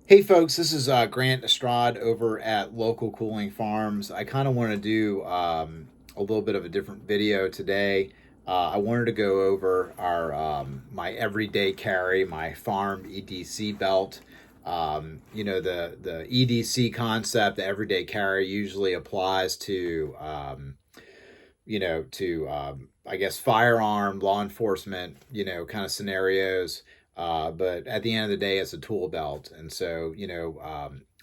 Hey folks, this is Grant Estrad over at Local Cooling Farms. I kind of want to do a little bit of a different video today. I wanted to go over our my everyday carry, my farm EDC belt. The EDC concept, the everyday carry, usually applies to I guess firearm, law enforcement, kind of scenarios. But at the end of the day, it's a tool belt, and so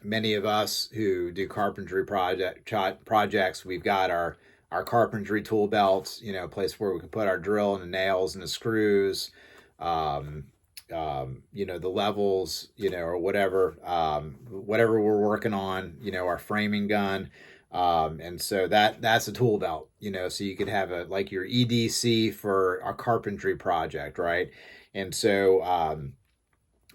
many of us who do carpentry projects, we've got our carpentry tool belts, a place where we can put our drill and the nails and the screws, um, the levels, or whatever we're working on, our framing gun. And so that's a tool belt, so you could have a like your EDC for a carpentry project, right? And so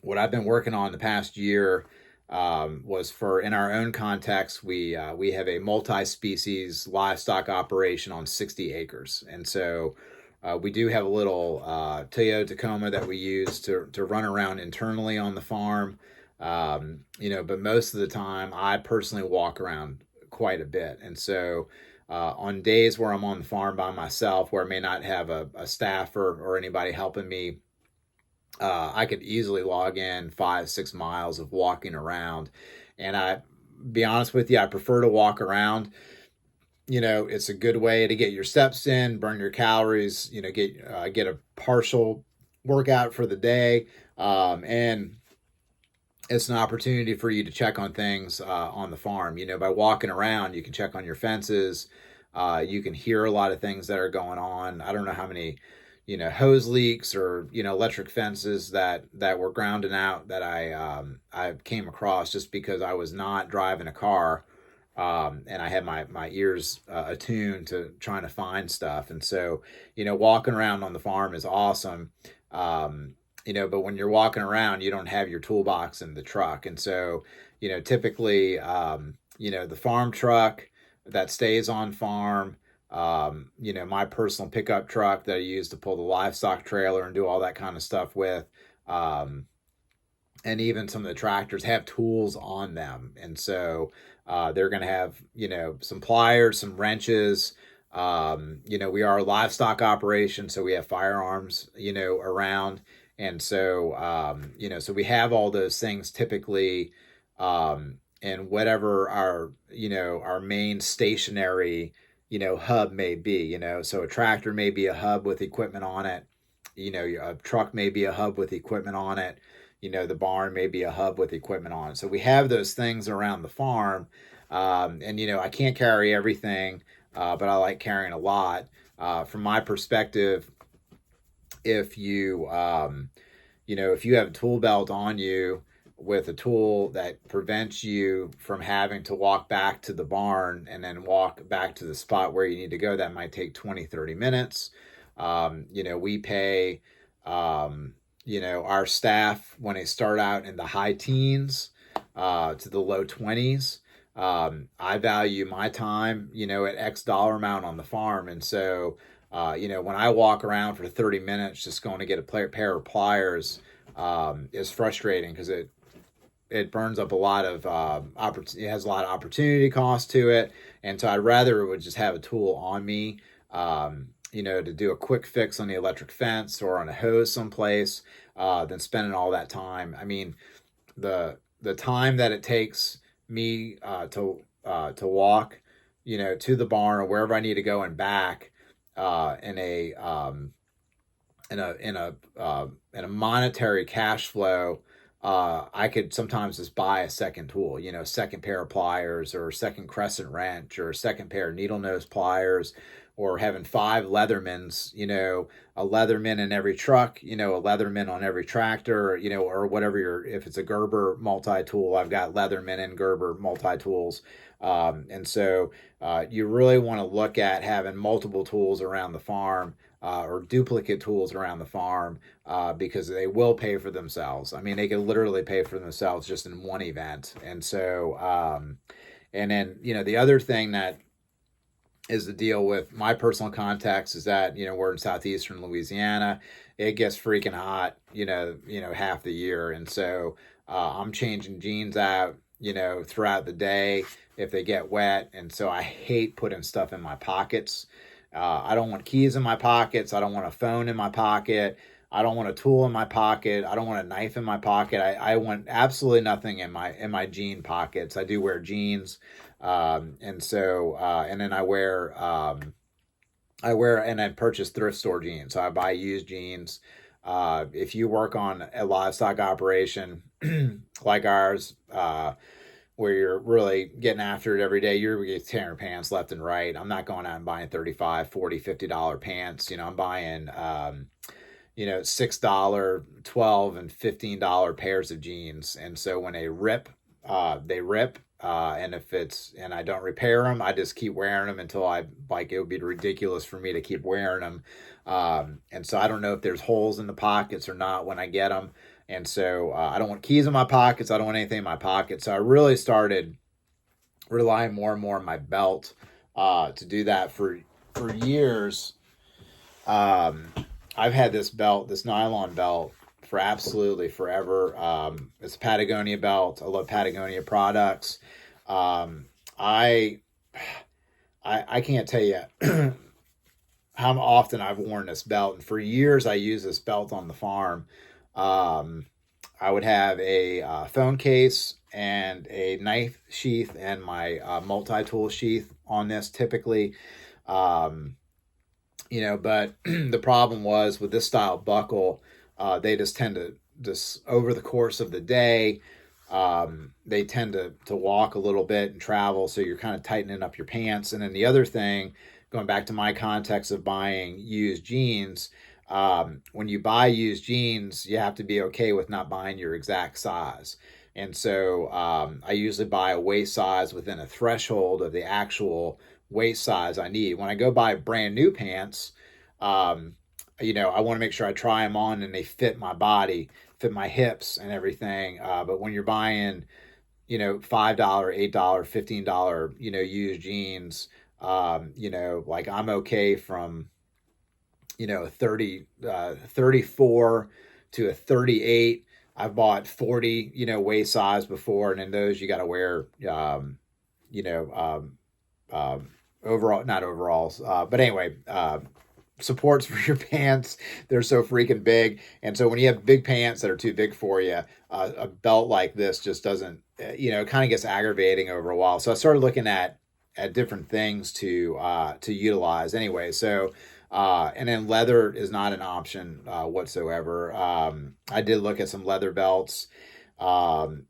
what I've been working on the past year was for in our own context, we have a multi-species livestock operation on 60 acres, and so we do have a little Toyota Tacoma that we use to run around internally on the farm. But most of the time, I personally walk around quite a bit, and so on days where I'm on the farm by myself, where I may not have a staff or anybody helping me, I could easily log in 5, 6 miles of walking around. And be honest with you, I prefer to walk around. It's a good way to get your steps in, burn your calories, get a partial workout for the day. And it's an opportunity for you to check on things on the farm. By walking around, you can check on your fences. You can hear a lot of things that are going on. I don't know how many hose leaks or electric fences that were grounding out that I came across just because I was not driving a car, and I had my ears attuned to trying to find stuff. And so walking around on the farm is awesome. But when you're walking around, you don't have your toolbox in the truck. And so typically the farm truck that stays on farm, my personal pickup truck that I use to pull the livestock trailer and do all that kind of stuff with. And even some of the tractors have tools on them. And so they're going to have, some pliers, some wrenches. We are a livestock operation, so we have firearms, around. And so, so we have all those things typically, and whatever our main stationary hub may be, so a tractor may be a hub with equipment on it, a truck may be a hub with equipment on it, the barn may be a hub with equipment on it. So we have those things around the farm. And I can't carry everything, but I like carrying a lot. From my perspective, if you if you have a tool belt on you with a tool that prevents you from having to walk back to the barn and then walk back to the spot where you need to go, that might take 20-30 minutes. We pay our staff when they start out in the high teens to the low 20s. I value my time at X dollar amount on the farm. And so when I walk around for 30 minutes just going to get a pair of pliers, is frustrating because it burns up a lot of it has a lot of opportunity cost to it. And so I'd rather it would just have a tool on me, to do a quick fix on the electric fence or on a hose someplace, than spending all that time. I mean, the time that it takes me to walk, to the barn or wherever I need to go and back, in a monetary cash flow, I could sometimes just buy a second tool, second pair of pliers or a second crescent wrench or a second pair of needle nose pliers, or having 5 Leathermans, a Leatherman in every truck, a Leatherman on every tractor, or whatever if it's a Gerber multi-tool, I've got Leatherman and Gerber multi-tools. And so you really want to look at having multiple tools around the farm, or duplicate tools around the farm, because they will pay for themselves. I mean, they can literally pay for themselves just in one event. And so, and then, the other thing that is the deal with my personal context is that, we're in southeastern Louisiana. it gets freaking hot, half the year. And so I'm changing jeans out, throughout the day if they get wet. And so I hate putting stuff in my pockets. I don't want keys in my pockets. I don't want a phone in my pocket. I don't want a tool in my pocket. I don't want a knife in my pocket. I want absolutely nothing in my jean pockets. I do wear jeans, and so and then I wear and I purchase thrift store jeans. So I buy used jeans. If you work on a livestock operation like ours, where you're really getting after it every day, you're tearing pants left and right. I'm not going out and buying 35, 40, $50 pants. I'm buying, $6, 12 and $15 pairs of jeans. And so when they rip, they rip. And I don't repair them, I just keep wearing them until it would be ridiculous for me to keep wearing them. And so I don't know if there's holes in the pockets or not when I get them. And so I don't want keys in my pockets. I don't want anything in my pockets. So I really started relying more and more on my belt to do that for years. I've had this belt, this nylon belt, for absolutely forever. It's a Patagonia belt. I love Patagonia products. I can't tell you how often I've worn this belt, and for years I used this belt on the farm. I would have a phone case and a knife sheath and my multi-tool sheath on this typically. But the problem was with this style buckle, they just tend to, just over the course of the day, they tend to walk a little bit and travel. So you're kind of tightening up your pants. And then the other thing, going back to my context of buying used jeans, when you buy used jeans, you have to be okay with not buying your exact size. And so I usually buy a waist size within a threshold of the actual waist size I need. When I go buy brand new pants, I want to make sure I try them on and they fit my body, fit my hips and everything. But when you're buying, $5, $8, $15, used jeans, like I'm okay from, 34 to a 38. I've bought 40, waist size before. And in those, you got to wear, overall, not overalls, but anyway, supports for your pants. They're so freaking big. And so when you have big pants that are too big for you, a belt like this just doesn't, it kind of gets aggravating over a while. So I started looking at different things to utilize anyway. So, and then leather is not an option whatsoever. I did look at some leather belts,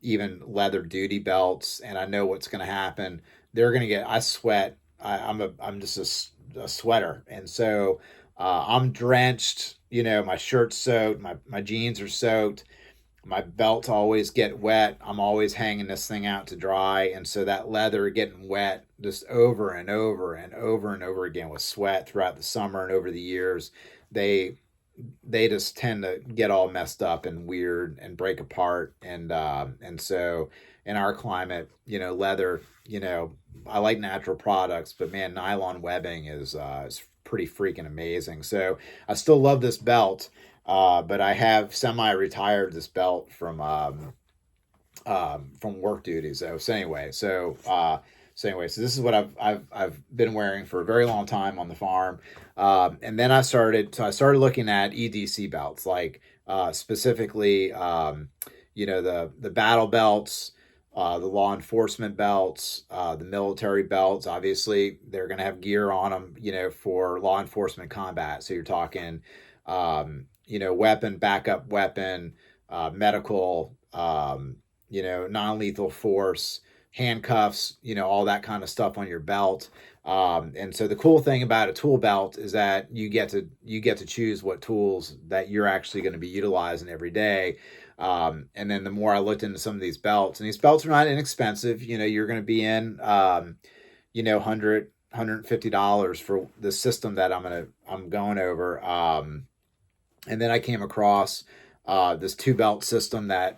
even leather duty belts, and I know what's going to happen. They're going to I sweat. I'm just a sweater. And so, I'm drenched, my shirt's soaked, my jeans are soaked, my belts always get wet. I'm always hanging this thing out to dry. And so that leather getting wet just over and over and over and over again with sweat throughout the summer and over the years, they just tend to get all messed up and weird and break apart. And so in our climate, leather, I like natural products, but man, nylon webbing is pretty freaking amazing. So I still love this belt, but I have semi-retired this belt from work duties. So anyway, so this is what I've been wearing for a very long time on the farm. And then I started looking at EDC belts, like specifically, the battle belts, the law enforcement belts, the military belts. Obviously, they're going to have gear on them, for law enforcement combat. So you're talking, weapon, backup weapon, medical, non-lethal force, handcuffs, all that kind of stuff on your belt. And so the cool thing about a tool belt is that you get to choose what tools that you're actually going to be utilizing every day. And then the more I looked into some of these belts, and these belts are not inexpensive, you're going to be in, $150 for the system that I'm going over. And then I came across, this 2-belt system that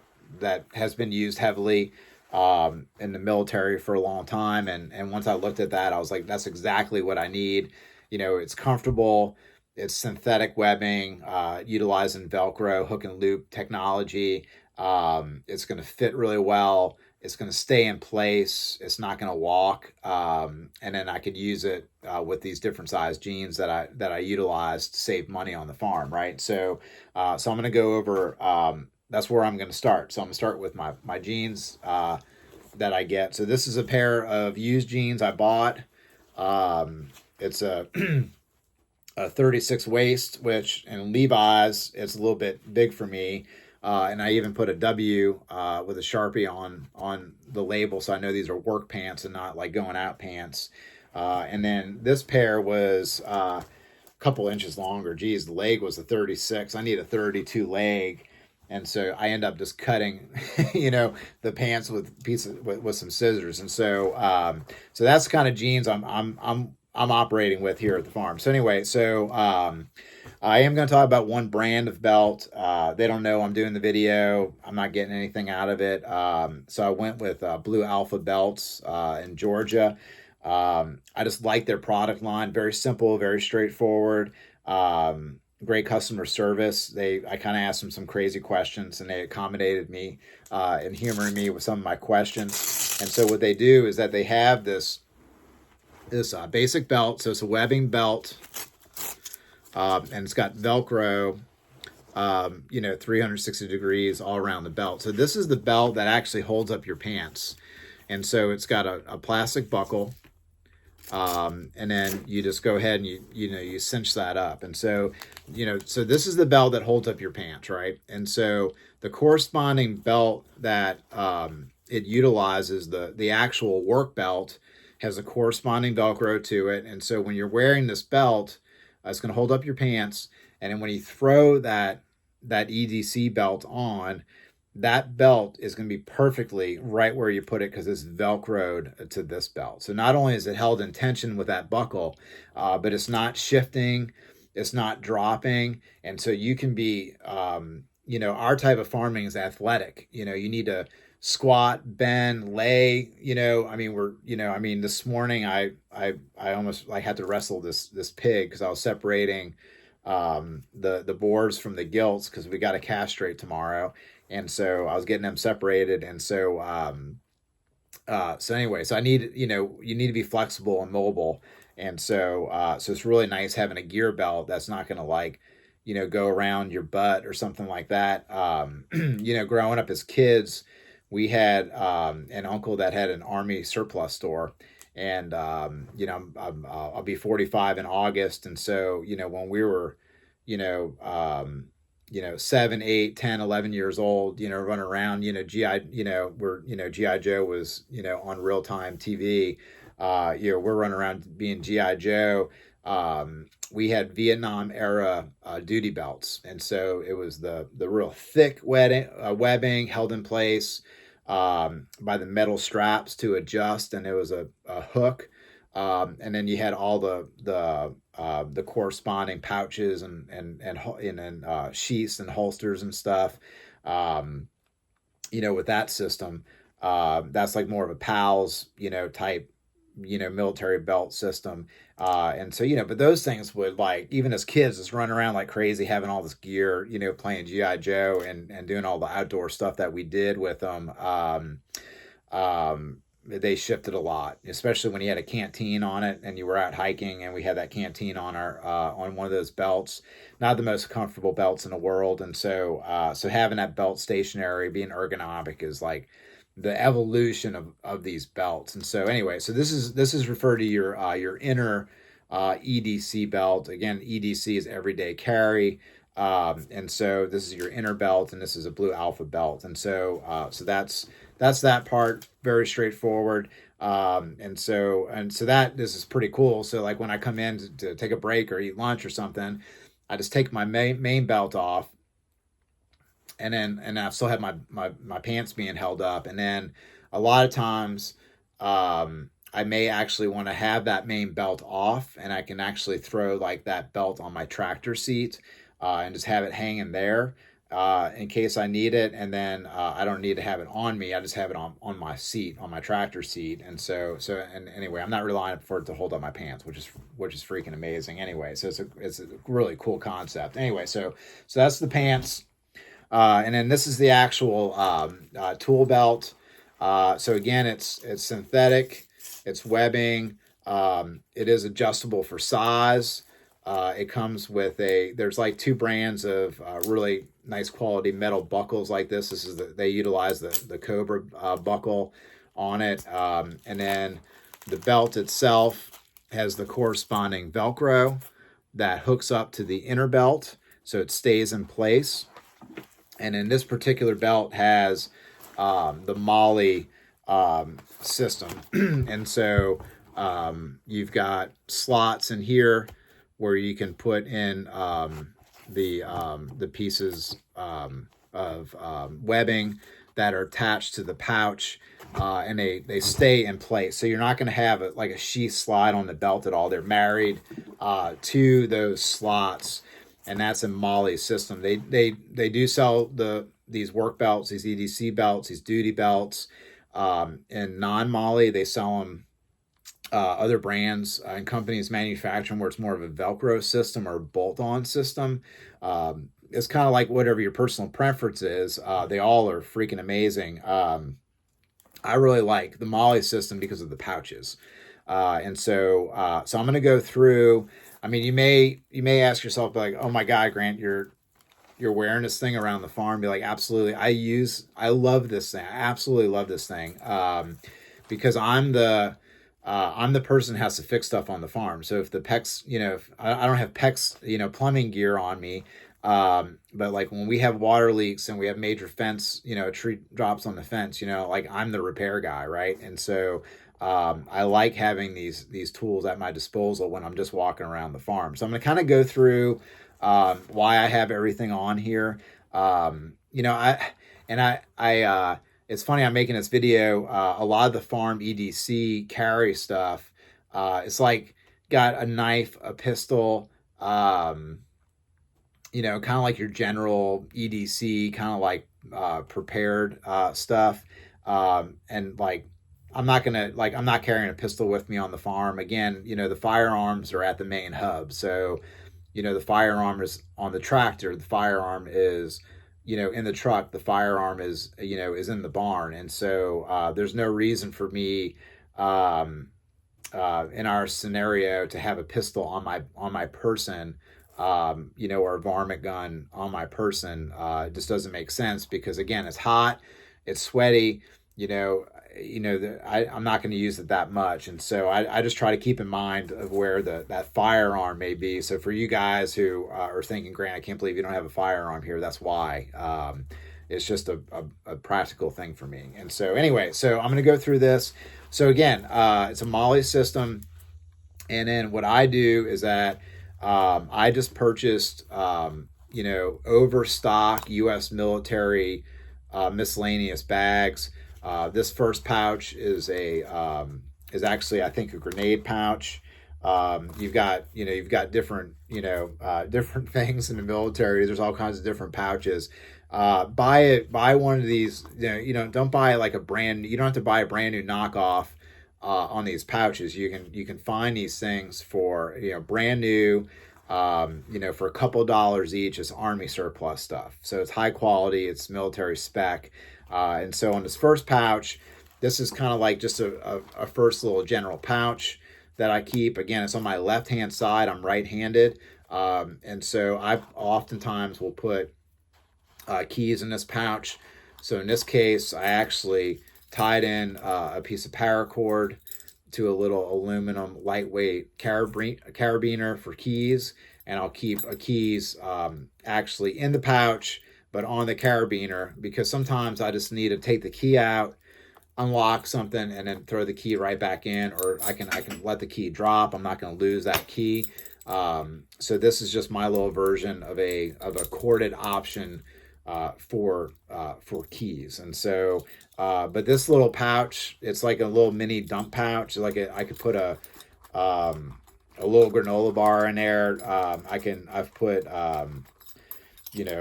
has been used heavily, in the military for a long time. And once I looked at that, I was like, that's exactly what I need. It's comfortable. It's synthetic webbing, utilizing Velcro hook and loop technology. It's going to fit really well. It's going to stay in place. It's not going to walk. And then I could use it with these different size jeans that I utilize to save money on the farm, right? So I'm going to go over. That's where I'm going to start. So I'm going to start with my jeans that I get. So this is a pair of used jeans I bought. It's a 36 waist, which in Levi's it's a little bit big for me. And I even put a W with a Sharpie on the label, so I know these are work pants and not like going out pants. And then this pair was a couple inches longer. Geez, the leg was a 36. I need a 32 leg. And so I end up just cutting, the pants with pieces with some scissors. And so that's the kind of jeans I'm operating with here at the farm. So anyway, I am going to talk about one brand of belt. They don't know I'm doing the video. I'm not getting anything out of it. So I went with Blue Alpha belts in Georgia. I just like their product line. Very simple, very straightforward. Great customer service. I kind of asked them some crazy questions, and they accommodated me and humoring me with some of my questions. And so what they do is that they have this basic belt. So it's a webbing belt, and it's got Velcro, 360 degrees all around the belt. So this is the belt that actually holds up your pants. And so it's got a plastic buckle. And then you just go ahead and you cinch that up. And so, so this is the belt that holds up your pants, right? And so the corresponding belt that it utilizes, the actual work belt, has a corresponding Velcro to it. And so when you're wearing this belt, it's going to hold up your pants. And then when you throw that EDC belt on, that belt is going to be perfectly right where you put it because it's Velcroed to this belt. So not only is it held in tension with that buckle, but it's not shifting, it's not dropping. And so you can be, our type of farming is athletic. You need to squat, bend, lay, this morning I almost had to wrestle this pig because I was separating the boars from the gilts because we got to castrate tomorrow. And so I was getting them separated. And so anyway, so I need, you need to be flexible and mobile. And so it's really nice having a gear belt that's not going to go around your butt or something like that. Growing up as kids, we had an uncle that had an Army surplus store. And, I'll be 45 in August. And so, when we were, 7, 8, 10, 11 years old, running around, GI Joe was, on real time TV. We're running around being GI Joe. We had Vietnam era duty belts. And so it was the real thick webbing held in place by the metal straps to adjust. And it was a hook. And then you had all the corresponding pouches and sheaths and holsters and stuff. With that system, that's like more of a PALS, type, military belt system. And so, but those things would even as kids, just run around like crazy, having all this gear, playing GI Joe and doing all the outdoor stuff that we did with them. They shifted a lot, especially when you had a canteen on it and you were out hiking and we had that canteen on on one of those belts. Not the most comfortable belts in the world. And so having that belt stationary, being ergonomic is like the evolution of these belts. And so anyway, so this is referred to your inner EDC belt. Again, EDC is everyday carry. And so this is your inner belt, and this is a Blue Alpha belt. And so that's that part, very straightforward. And so this is pretty cool. So like when I come in to take a break or eat lunch or something, I just take my main belt off, and I still have my pants being held up. And then a lot of times, I may actually want to have that main belt off, and I can actually throw like that belt on my tractor seat, and just have it hanging there. in case I need it, and then I don't need to have it on me. I just have it on my seat, on my tractor seat, and and anyway, I'm not relying for it to hold up my pants, which is freaking amazing. Anyway, so it's a really cool concept. Anyway, so that's the pants, and then this is the actual tool belt. So again, it's synthetic, it's webbing, it is adjustable for size. It comes with there's like two brands of really nice quality metal buckles like this. They utilize the Cobra buckle on it. And then the belt itself has the corresponding Velcro that hooks up to the inner belt so it stays in place. And then this particular belt has the molle system. And so you've got slots in here where you can put in the pieces of webbing that are attached to the pouch, and they stay in place. So you're not going to have like a sheath slide on the belt at all. They're married to those slots, and that's a molle system. They do sell these work belts, these EDC belts, these duty belts, and non-molle. They sell them. Other brands and companies manufacturing where it's more of a Velcro system or bolt-on system. It's kind of like whatever your personal preference is. They all are freaking amazing. I really like the molle system because of the pouches. And so I'm going to go through. I mean, you may ask yourself like, oh my God, Grant, you're wearing this thing around the farm. Be like, absolutely. I love this thing. I absolutely love this thing. Because I'm the person who has to fix stuff on the farm. So if the PEX, if I don't have PEX, plumbing gear on me, but like when we have water leaks and we have major fence, a tree drops on the fence, like I'm the repair guy, right? And so I like having these tools at my disposal when I'm just walking around the farm. So I'm going to kind of go through why I have everything on here. It's funny I'm making this video. A lot of the farm EDC carry stuff, it's like got a knife, a pistol, kind of like your general EDC, kind of like prepared stuff. And like I'm not carrying a pistol with me on the farm. Again, the firearms are at the main hub. So, the firearm is on the tractor. The firearm is in the truck. The firearm is in the barn. And so there's no reason for me in our scenario to have a pistol on my person, or a varmint gun on my person. It just doesn't make sense because again, it's hot, it's sweaty, I'm not going to use it that much. And so I just try to keep in mind of where that firearm may be. So for you guys who are thinking, Grant, I can't believe you don't have a firearm here. That's why. It's just a practical thing for me. And so anyway, so I'm going to go through this. So again, it's a molle system. And then what I do is that I just purchased, overstock U.S. military miscellaneous bags. This first pouch is actually, I think, a grenade pouch. You've got different, different things in the military. There's all kinds of different pouches. Buy one of these, don't buy like you don't have to buy a brand new knockoff, on these pouches. You can find these things for, brand new, for a couple $dollars each. It's Army surplus stuff. So it's high quality, it's military spec. And so on this first pouch, this is kind of like just a first little general pouch that I keep. Again, it's on my left-hand side. I'm right-handed. And so I oftentimes will put keys in this pouch. So in this case, I actually tied in a piece of paracord to a little aluminum lightweight carabiner for keys. And I'll keep keys actually in the pouch, but on the carabiner, because sometimes I just need to take the key out, unlock something, and then throw the key right back in, or I can let the key drop. I'm not going to lose that key. So this is just my little version of a corded option for keys. And so, but this little pouch, it's like a little mini dump pouch. I could put a little granola bar in there. I've put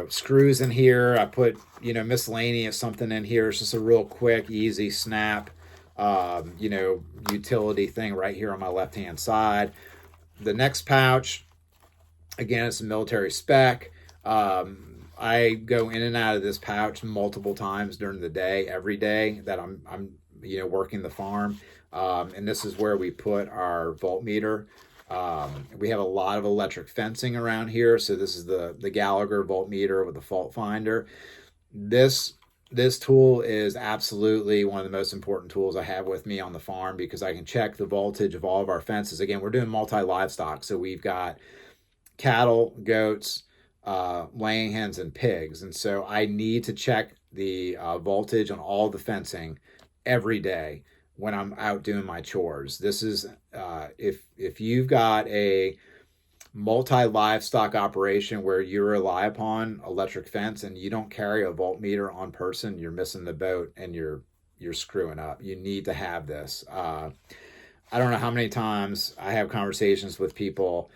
screws in here. I put, miscellaneous something in here. It's just a real quick, easy snap, utility thing right here on my left-hand side. The next pouch, again, it's a military spec. I go in and out of this pouch multiple times during the day, every day that I'm working the farm. And this is where we put our voltmeter. We have a lot of electric fencing around here. So this is the Gallagher voltmeter with the fault finder. This tool is absolutely one of the most important tools I have with me on the farm, because I can check the voltage of all of our fences. Again, we're doing multi-livestock. So we've got cattle, goats, laying hens, and pigs. And so I need to check the voltage on all the fencing every day when I'm out doing my chores. This is, if you've got a multi-livestock operation where you rely upon electric fence and you don't carry a voltmeter on person, you're missing the boat and you're screwing up. You need to have this. I don't know how many times I have conversations with people.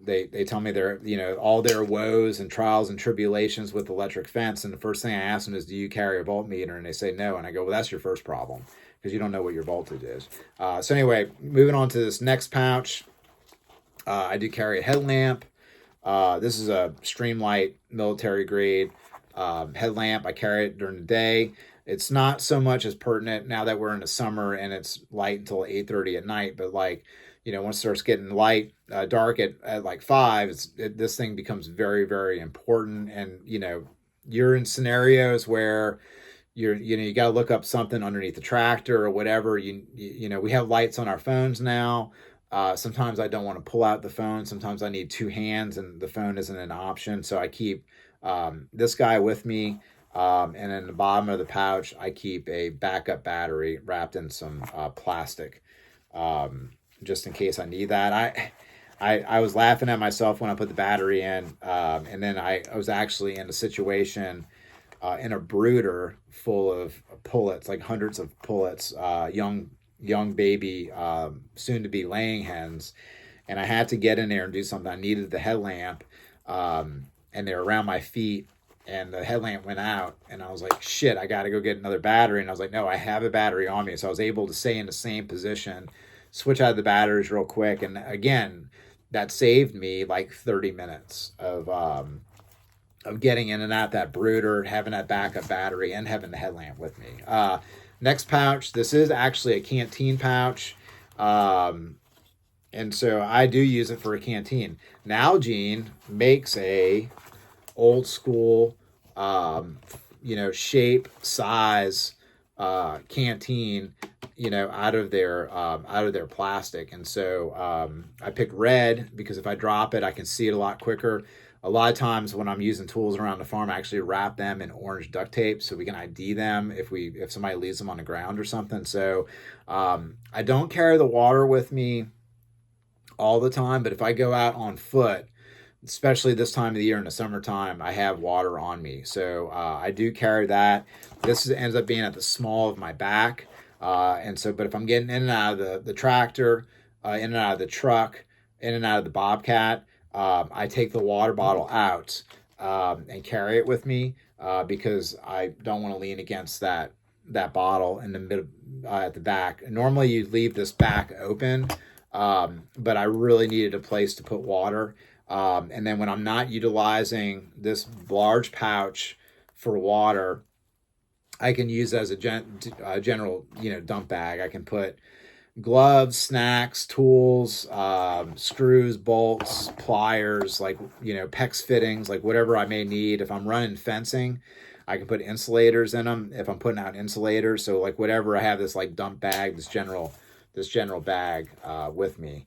They tell me their, all their woes and trials and tribulations with electric fence. And the first thing I ask them is, do you carry a voltmeter? And they say no. And I go, well, that's your first problem, because you don't know what your voltage is. So anyway, moving on to this next pouch. I do carry a headlamp. This is a Streamlight military grade headlamp. I carry it during the day. It's not so much as pertinent now that we're in the summer and it's light until 8:30 at night. But once it starts getting dark at like 5, this thing becomes very, very important. And, you're in scenarios where you got to look up something underneath the tractor or whatever. We have lights on our phones now. Sometimes I don't want to pull out the phone. Sometimes I need 2 hands and the phone isn't an option. So I keep this guy with me. And in the bottom of the pouch, I keep a backup battery wrapped in some plastic, just in case I need that. I was laughing at myself when I put the battery in, and then I was actually in a situation in a brooder full of pullets, like hundreds of pullets, young baby, soon to be laying hens, and I had to get in there and do something. I needed the headlamp, and they're around my feet, and the headlamp went out, and I was like, shit, I got to go get another battery. And I was like, no, I have a battery on me. So I was able to stay in the same position, switch out the batteries real quick. And again, that saved me like 30 minutes of getting in and out that brooder, having that backup battery, and having the headlamp with me. Next pouch, this is actually a canteen pouch. And so I do use it for a canteen. Nalgene makes a old school, shape, size, canteen, out of their plastic. And so I picked red because if I drop it, I can see it a lot quicker. A lot of times when I'm using tools around the farm, I actually wrap them in orange duct tape so we can ID them if somebody leaves them on the ground or something. So I don't carry the water with me all the time, but if I go out on foot, especially this time of the year in the summertime, I have water on me. So I do carry that. Ends up being at the small of my back. But if I'm getting in and out of the tractor, in and out of the truck, in and out of the Bobcat, I take the water bottle out and carry it with me because I don't want to lean against that bottle in the middle at the back. Normally you leave this back open, but I really needed a place to put water. And then when I'm not utilizing this large pouch for water, I can use it as a general, dump bag. I can put gloves, snacks, tools, screws, bolts, pliers, PEX fittings, like whatever I may need. If I'm running fencing, I can put insulators in them if I'm putting out insulators. So like whatever, I have this like dump bag, this general bag with me.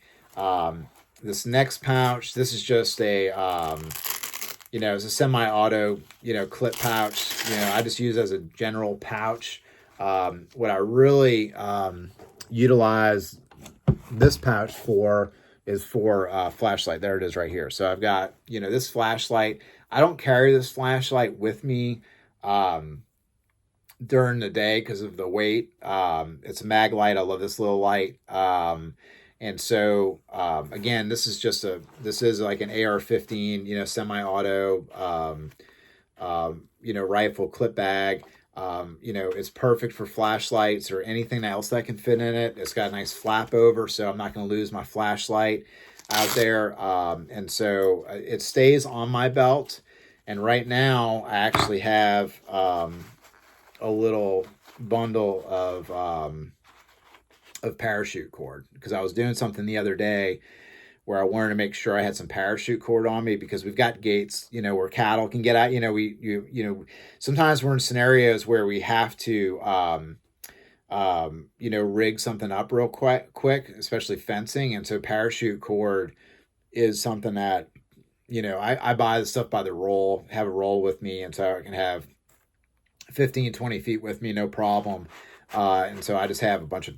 This next pouch, this is just it's a semi-auto, clip pouch. I just use it as a general pouch. What I really utilize this pouch for is for flashlight. There it is right here. So I've got, this flashlight. I don't carry this flashlight with me during the day because of the weight. It's a mag light. I love this little light. And so, again, this is like an AR-15, semi-auto, rifle clip bag. It's perfect for flashlights or anything else that can fit in it. It's got a nice flap over, so I'm not going to lose my flashlight out there. And so it stays on my belt. And right now I actually have a little bundle of parachute cord, because I was doing something the other day where I wanted to make sure I had some parachute cord on me, because we've got gates, where cattle can get out. Sometimes we're in scenarios where we have to, rig something up real quick, especially fencing. And so parachute cord is something that, I buy the stuff by the roll, have a roll with me. And so I can have 15, 20 feet with me, no problem. And so I just have a bunch of,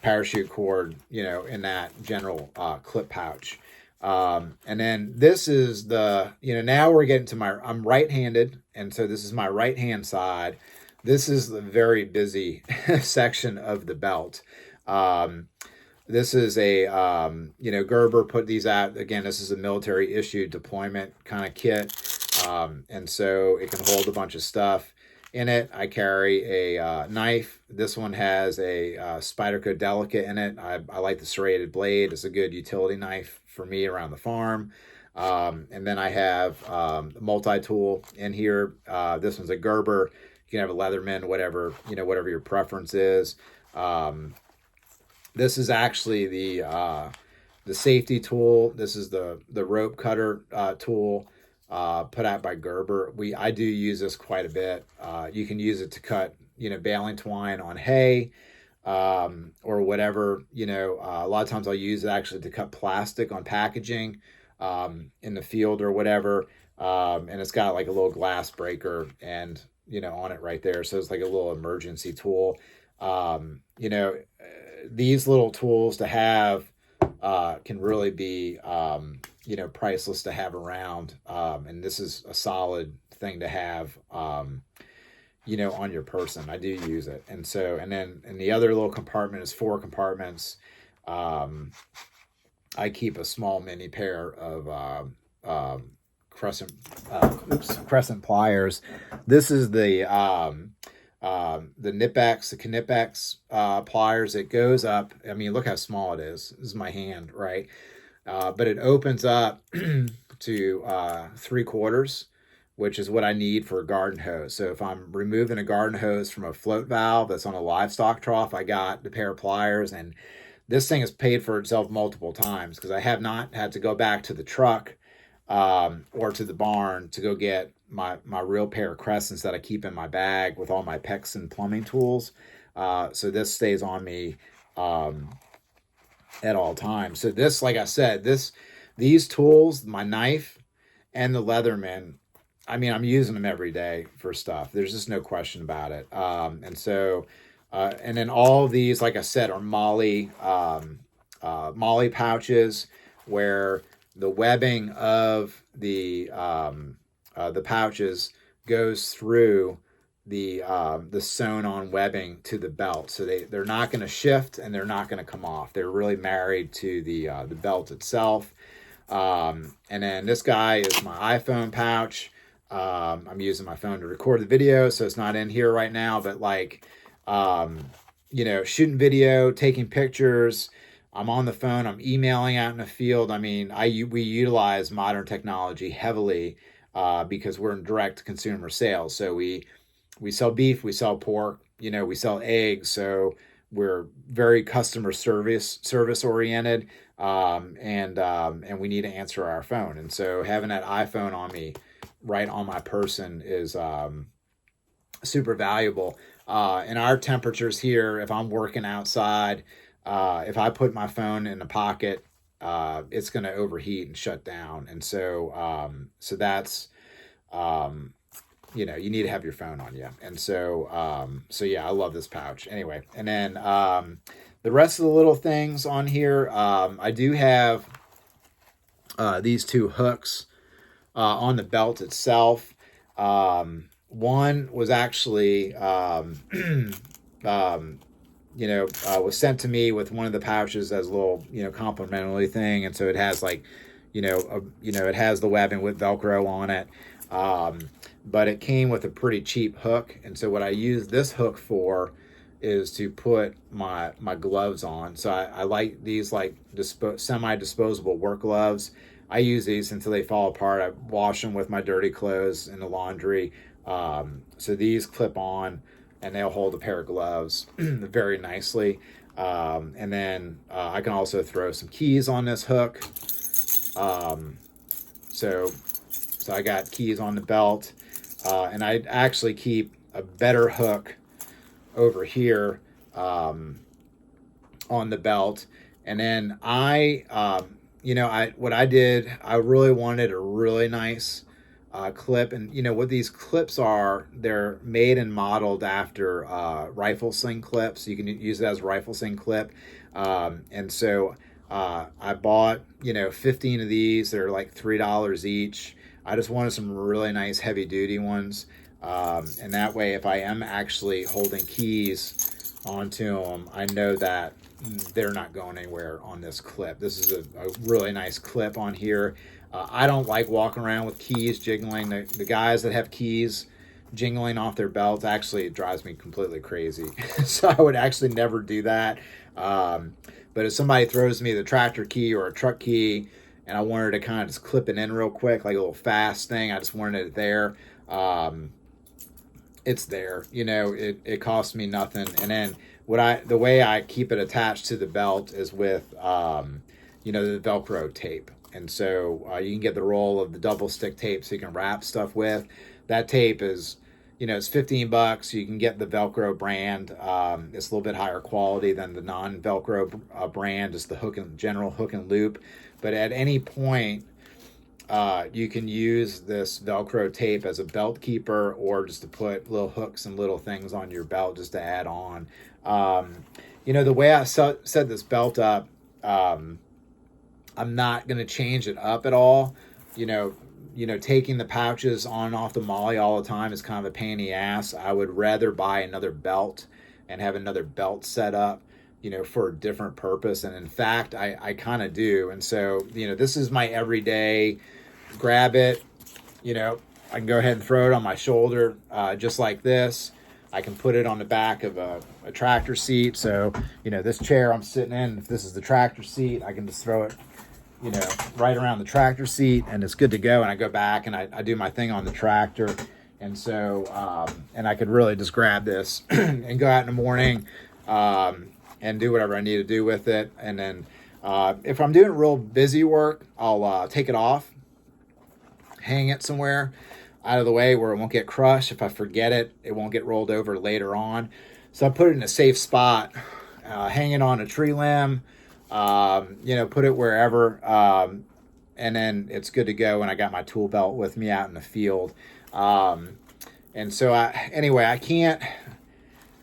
parachute cord, in that general clip pouch. And then this is the, now we're getting to I'm right-handed. And so this is my right-hand side. This is the very busy section of the belt. This is a, Gerber put these out. Again, this is a military issued deployment kind of kit. And so it can hold a bunch of stuff in it. I carry a knife. This one has a Spyderco Delicate in it. I like the serrated blade. It's a good utility knife for me around the farm. And then I have a multi-tool in here. This one's a Gerber. You can have a Leatherman, whatever your preference is. This is actually the safety tool. This is the rope cutter tool. Put out by Gerber. I do use this quite a bit. You can use it to cut, baling twine on hay, or whatever, a lot of times I'll use it actually to cut plastic on packaging, in the field or whatever. And it's got like a little glass breaker and, on it right there. So it's like a little emergency tool. These little tools to have, can really be, priceless to have around. And this is a solid thing to have, on your person. I do use it. And so, and then in the other little compartment is 4 compartments. I keep a small mini pair of, crescent pliers. This is the Knipex, the Knipex pliers. It goes up. I mean, look how small it is. This is my hand, right? But it opens up to 3/4, which is what I need for a garden hose. So if I'm removing a garden hose from a float valve that's on a livestock trough, I got the pair of pliers, and this thing has paid for itself multiple times, because I have not had to go back to the truck or to the barn to go get my real pair of crescents that I keep in my bag with all my PEX and plumbing tools. So this stays on me at all times. So this, like I said, these tools, my knife and the Leatherman, I mean, I'm using them every day for stuff. There's just no question about it. And so, and then all of these, like I said, are molle pouches, where the webbing of the pouches goes through the sewn on webbing to the belt. So they're not going to shift and they're not going to come off. They're really married to the belt itself. And then this guy is my iPhone pouch. I'm using my phone to record the video, so it's not in here right now, but like, shooting video, taking pictures, I'm on the phone, I'm emailing out in the field. I mean, we utilize modern technology heavily, because we're in direct consumer sales. So we sell beef, we sell pork, we sell eggs. So we're very customer service oriented, and we need to answer our phone. And so having that iPhone on me, right on my person, is super valuable. In our temperatures here, if I'm working outside, if I put my phone in the pocket, it's going to overheat and shut down. And so, so that's, you need to have your phone on you. And so, so yeah, I love this pouch anyway. And then, the rest of the little things on here, I do have, these 2 hooks, on the belt itself. One was actually, was sent to me with one of the pouches as a little, complimentary thing. And so it has like, it has the webbing with Velcro on it. but it came with a pretty cheap hook. And so what I use this hook for is to put my gloves on. So I like these like semi-disposable work gloves. I use these until they fall apart. I wash them with my dirty clothes in the laundry. So these clip on and they'll hold a pair of gloves very nicely. And then I can also throw some keys on this hook. So I got keys on the belt, and I actually keep a better hook over here on the belt. And then what I did, I really wanted a really nice clip. And what these clips are, they're made and modeled after rifle sling clips. You can use it as a rifle sling clip. And so I bought 15 of these. They're like $3 each. I just wanted some really nice heavy duty ones, and that way if I am actually holding keys onto them, I know that they're not going anywhere on this clip. This is a really nice clip on here. I don't like walking around with keys jiggling. The guys that have keys jingling off their belts, actually it drives me completely crazy. So I would actually never do that. But if somebody throws me the tractor key or a truck key and I wanted to kind of just clip it in real quick, like a little fast thing, I just wanted it there, it's there. It costs me nothing. And then the way I keep it attached to the belt is with the Velcro tape. And so you can get the roll of the double stick tape so you can wrap stuff with. That tape is it's $15. You can get the Velcro brand. It's a little bit higher quality than the non-Velcro brand. It's the general hook and loop. But at any point, you can use this Velcro tape as a belt keeper, or just to put little hooks and little things on your belt just to add on. The way I set this belt up, I'm not going to change it up at all. Taking the pouches on and off the molle all the time is kind of a pain in the ass. I would rather buy another belt and have another belt set up, for a different purpose. And in fact, I kind of do. And so, this is my everyday grab it. I can go ahead and throw it on my shoulder, just like this. I can put it on the back of a tractor seat. So, this chair I'm sitting in, if this is the tractor seat, I can just throw it right around the tractor seat and it's good to go. And I go back and I do my thing on the tractor. And so, and I could really just grab this and go out in the morning and do whatever I need to do with it. And then if I'm doing real busy work, I'll take it off, hang it somewhere out of the way where it won't get crushed. If I forget it, it won't get rolled over later on. So I put it in a safe spot, hang it on a tree limb, put it wherever, and then it's good to go. And I got my tool belt with me out in the field. And so I can't,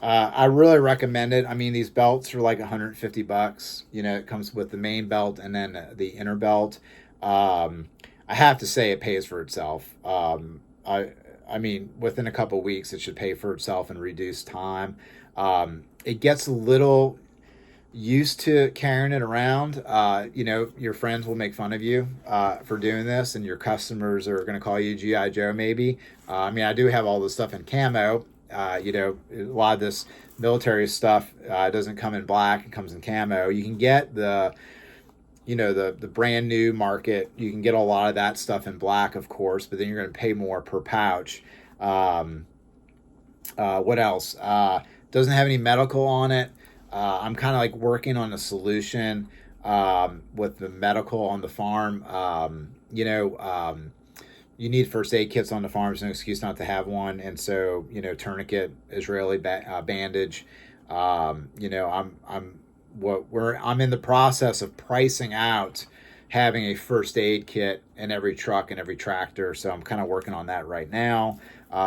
I really recommend it. I mean, these belts are like $150. It comes with the main belt and then the inner belt. I have to say it pays for itself. I mean, within a couple of weeks, it should pay for itself in reduced time. It gets a little used to carrying it around. Your friends will make fun of you for doing this, and your customers are going to call you G.I. Joe maybe. I mean, I do have all this stuff in camo. A lot of this military stuff doesn't come in black, it comes in camo. You can get the brand new market. You can get a lot of that stuff in black, of course, but then you're going to pay more per pouch. What else? Doesn't have any medical on it. I'm kind of like working on a solution with the medical on the farm. You need first aid kits on the farm. There's no excuse not to have one. And so, tourniquet, Israeli bandage. I'm in the process of pricing out having a first aid kit in every truck and every tractor. So I'm kind of working on that right now.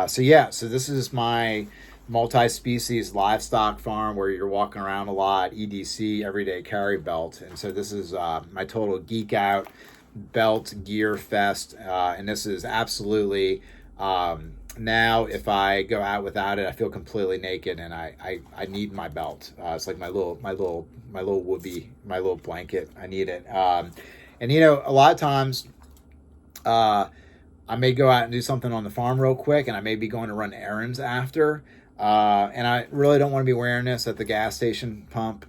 So this is my multi-species livestock farm where you're walking around a lot, EDC, everyday carry belt. And so this is my total geek out belt gear fest. And this is absolutely, now if I go out without it, I feel completely naked and I need my belt. It's like my little whoopee, my little blanket. I need it. And a lot of times, I may go out and do something on the farm real quick, and I may be going to run errands after. And I really don't want to be wearing this at the gas station pump,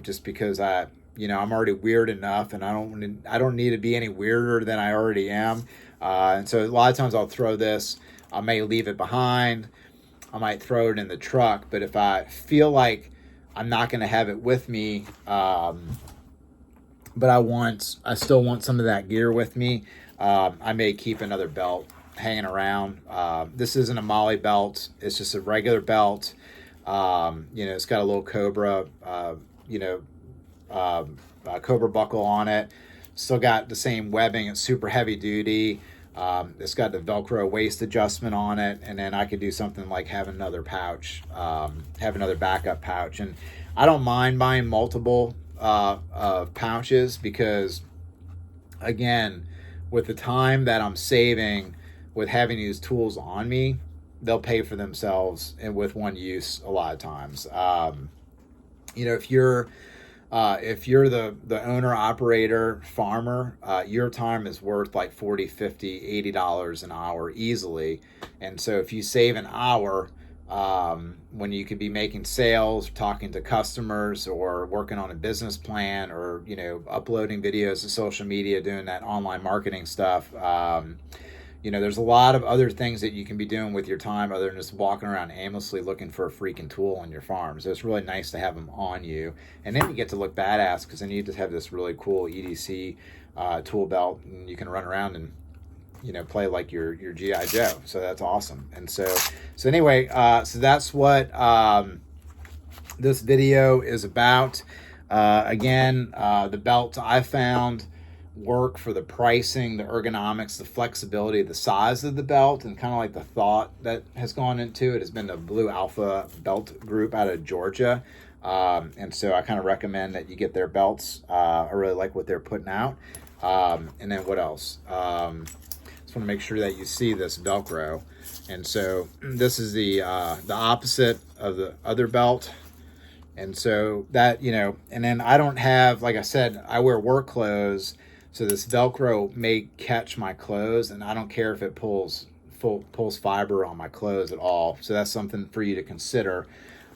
just because I'm already weird enough, and I don't need to be any weirder than I already am. And so a lot of times I'll throw this. I may leave it behind. I might throw it in the truck. But if I feel like I'm not going to have it with me, but I still want some of that gear with me, I may keep another belt hanging around. This isn't a molle belt. It's just a regular belt. It's got a little Cobra, Cobra buckle on it. Still got the same webbing. It's super heavy duty. It's got the Velcro waist adjustment on it. And then I could do something like have another pouch, have another backup pouch. And I don't mind buying multiple pouches because, again, with the time that I'm saving with having these tools on me, they'll pay for themselves and with one use a lot of times. If you're the owner, operator, farmer, your time is worth like $40, $50, $80 an hour easily. And so if you save an hour, when you could be making sales, talking to customers, or working on a business plan, or uploading videos to social media, doing that online marketing stuff, there's a lot of other things that you can be doing with your time other than just walking around aimlessly looking for a freaking tool on your farm. So it's really nice to have them on you, and then you get to look badass because then you just have this really cool EDC tool belt, and you can run around and play like your G.I. Joe. So that's awesome. And so anyway, so that's what this video is about. Again, the belt I found work for the pricing, the ergonomics, the flexibility, the size of the belt, and kind of like the thought that has gone into it has been the Blue Alpha Belt Group out of Georgia. And so I kind of recommend that you get their belts. I really like what they're putting out. And then what else? Just want to make sure that you see this Velcro. And so this is the opposite of the other belt. And so that, and then I don't have, like I said, I wear work clothes. So this Velcro may catch my clothes, and I don't care if it pulls fiber on my clothes at all. So that's something for you to consider.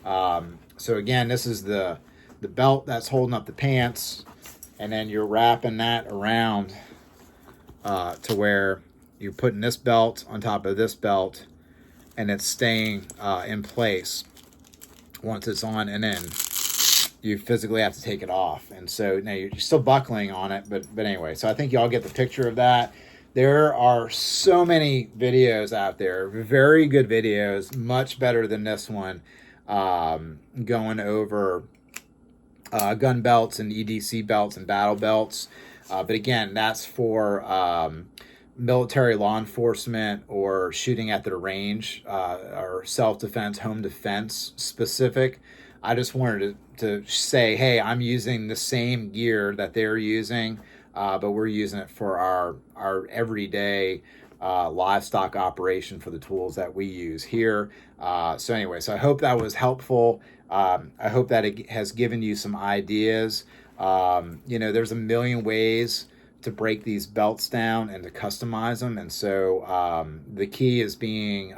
So again, this is the belt that's holding up the pants, and then you're wrapping that around to where you're putting this belt on top of this belt, and it's staying in place once it's on, and then you physically have to take it off. And so now you're still buckling on it, but anyway, so I think y'all get the picture of that. There are so many videos out there, very good videos, much better than this one, going over gun belts and EDC belts and battle belts. But again, that's for military law enforcement or shooting at the range, or self-defense, home defense specific. I just wanted to say, hey, I'm using the same gear that they're using, but we're using it for our everyday livestock operation for the tools that we use here. So anyway, so I hope that was helpful. I hope that it has given you some ideas. There's a million ways to break these belts down and to customize them. And so the key is being,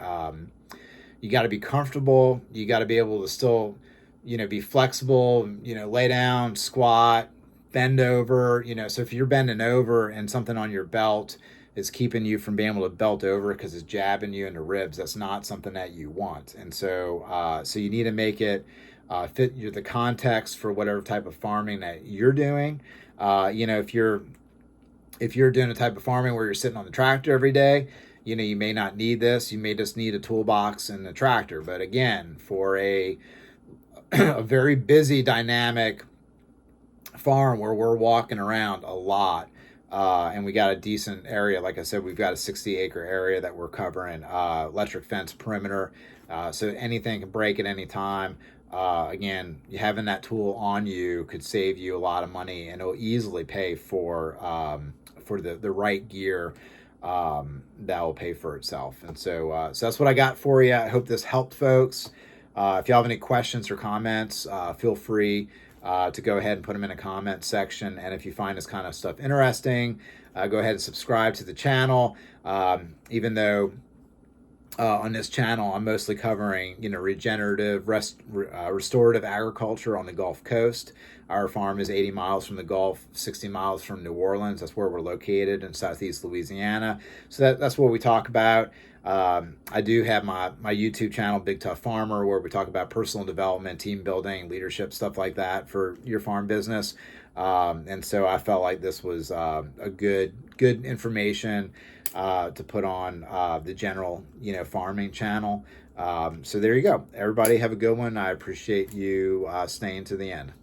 you got to be comfortable. You got to be able to still, be flexible, lay down, squat, bend over, so if you're bending over and something on your belt is keeping you from being able to belt over because it's jabbing you in the ribs, that's not something that you want. And so, so you need to make it fit the context for whatever type of farming that you're doing. If you're doing a type of farming where you're sitting on the tractor every day, you may not need this. You may just need a toolbox and a tractor. But again, for a very busy, dynamic farm where we're walking around a lot, and we got a decent area, like I said, we've got a 60-acre area that we're covering, electric fence perimeter, so anything can break at any time. Again, having that tool on you could save you a lot of money, and it'll easily pay for the right gear that will pay for itself. And so that's what I got for you. I hope this helped, folks. If you have any questions or comments, feel free to go ahead and put them in a comment section. And if you find this kind of stuff interesting, go ahead and subscribe to the channel. Even though on this channel, I'm mostly covering, regenerative, restorative agriculture on the Gulf Coast. Our farm is 80 miles from the Gulf, 60 miles from New Orleans. That's where we're located in Southeast Louisiana. So that's what we talk about. I do have my YouTube channel, Big Tough Farmer, where we talk about personal development, team building, leadership, stuff like that for your farm business. And so I felt like this was a good information to put on the general, farming channel. So there you go. Everybody have a good one. I appreciate you staying to the end.